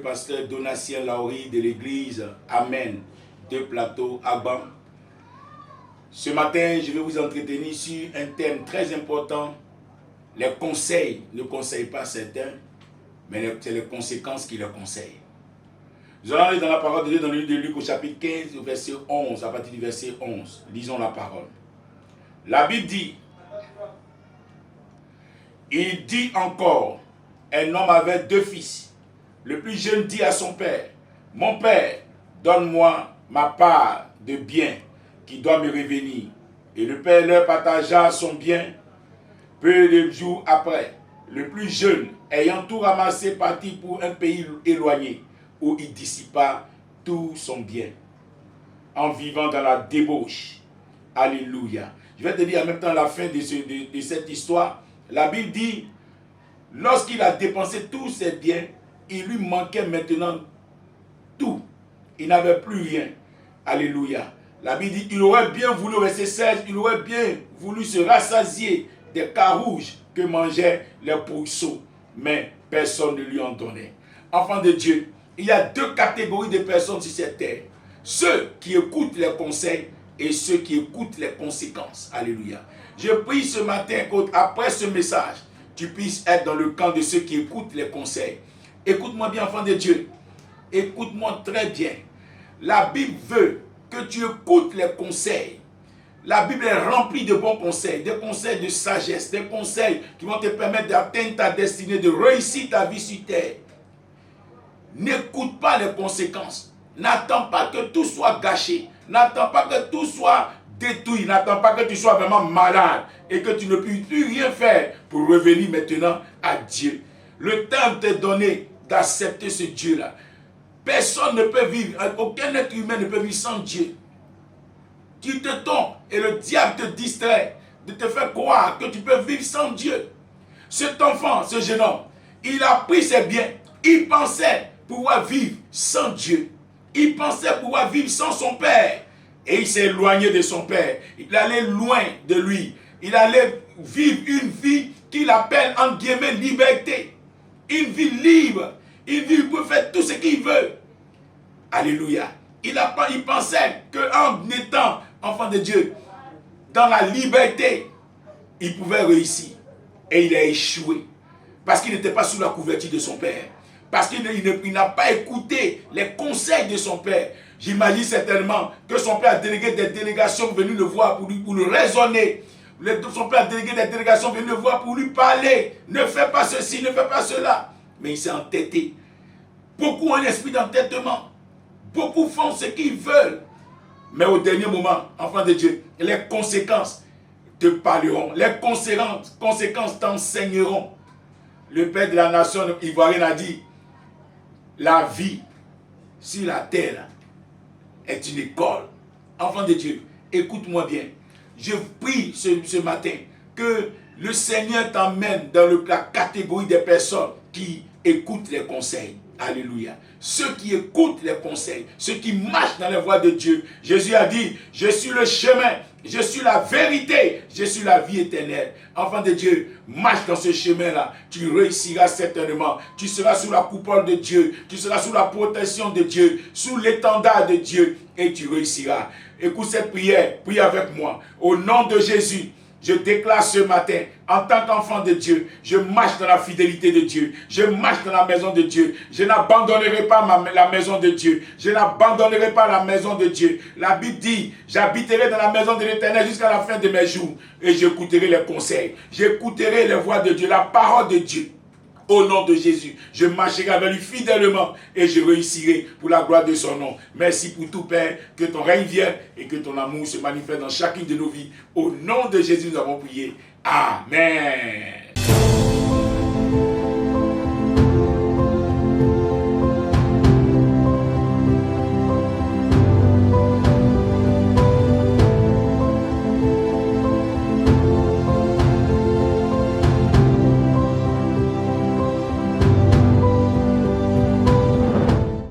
pasteur Donatien Lauri de l'église Amen de Plateau Agban. Ce matin, je vais vous entretenir sur un thème très important. Les conseils ne conseillent pas certains, mais c'est les conséquences qui les conseillent. Nous allons aller dans la parole de Dieu dans le livre de Luc au chapitre 15, au verset 11, à partir du verset 11. Lisons la parole. La Bible dit, il dit encore, un homme avait 2 fils. Le plus jeune dit à son père, mon père, donne-moi ma part de bien qui doit me revenir. Et le père leur partagea son bien. Peu de jours après, le plus jeune, ayant tout ramassé, partit pour un pays éloigné, où il dissipa tout son bien, en vivant dans la débauche. Alléluia. Je vais te dire en même temps la fin de cette histoire. La Bible dit, lorsqu'il a dépensé tous ses biens, il lui manquait maintenant tout. Il n'avait plus rien. Alléluia. La Bible dit, il aurait bien voulu, verset 16, il aurait bien voulu se rassasier des carouges que mangeaient les pourceaux. Mais personne ne lui en donnait. Enfant de Dieu, il y a 2 catégories de personnes sur cette terre. Ceux qui écoutent les conseils et ceux qui écoutent les conséquences. Alléluia. Je prie ce matin qu'après ce message, tu puisses être dans le camp de ceux qui écoutent les conseils. Écoute-moi bien, enfant de Dieu. Écoute-moi très bien. La Bible veut que tu écoutes les conseils. La Bible est remplie de bons conseils, des conseils de sagesse, des conseils qui vont te permettre d'atteindre ta destinée, de réussir ta vie sur terre. N'écoute pas les conséquences. N'attends pas que tout soit gâché. N'attends pas que tout soit détruit. N'attends pas que tu sois vraiment malade et que tu ne puisses plus rien faire pour revenir maintenant à Dieu. Le temps t'est donné d'accepter ce Dieu-là. Personne ne peut vivre, aucun être humain ne peut vivre sans Dieu. Tu te trompes et le diable te distrait de te faire croire que tu peux vivre sans Dieu. Cet enfant, ce jeune homme, il a pris ses biens. Il pensait pouvoir vivre sans Dieu. Il pensait pouvoir vivre sans son père. Et il s'est éloigné de son père. Il allait loin de lui. Il allait vivre une vie qu'il appelle en guillemets liberté. Une vie libre. Une vie où il peut faire tout ce qu'il veut. Alléluia. Il pensait qu'en étant enfant de Dieu, dans la liberté, il pouvait réussir. Et il a échoué. Parce qu'il n'était pas sous la couverture de son père. Parce qu'il n'a pas écouté les conseils de son père. J'imagine certainement que son père a délégué des délégations venues le voir pour le raisonner. Son père a délégué des délégations venues le voir pour lui parler. Ne fais pas ceci, ne fais pas cela. Mais il s'est entêté. Beaucoup ont un esprit d'entêtement. Beaucoup font ce qu'ils veulent. Mais au dernier moment, enfant de Dieu, les conséquences te parleront. Les conséquences t'enseigneront. Le père de la nation ivoirienne a dit, la vie sur la terre est une école. Enfant de Dieu, écoute-moi bien. Je prie ce matin que le Seigneur t'emmène dans la catégorie des personnes qui écoutent les conseils. Alléluia. Ceux qui écoutent les conseils, ceux qui marchent dans les voies de Dieu. Jésus a dit, je suis le chemin, je suis la vérité, je suis la vie éternelle. Enfant de Dieu, marche dans ce chemin-là. Tu réussiras certainement. Tu seras sous la coupole de Dieu. Tu seras sous la protection de Dieu, sous l'étendard de Dieu et tu réussiras. Écoute cette prière, prie avec moi. Au nom de Jésus, je déclare ce matin, en tant qu'enfant de Dieu, je marche dans la fidélité de Dieu. Je marche dans la maison de Dieu. Je n'abandonnerai pas la maison de Dieu. Je n'abandonnerai pas la maison de Dieu. La Bible dit, j'habiterai dans la maison de l'Éternel jusqu'à la fin de mes jours. Et j'écouterai les conseils. J'écouterai les voix de Dieu, la parole de Dieu. Au nom de Jésus, je marcherai avec lui fidèlement et je réussirai pour la gloire de son nom. Merci pour tout, Père. Que ton règne vienne et que ton amour se manifeste dans chacune de nos vies. Au nom de Jésus, nous avons prié. Amen.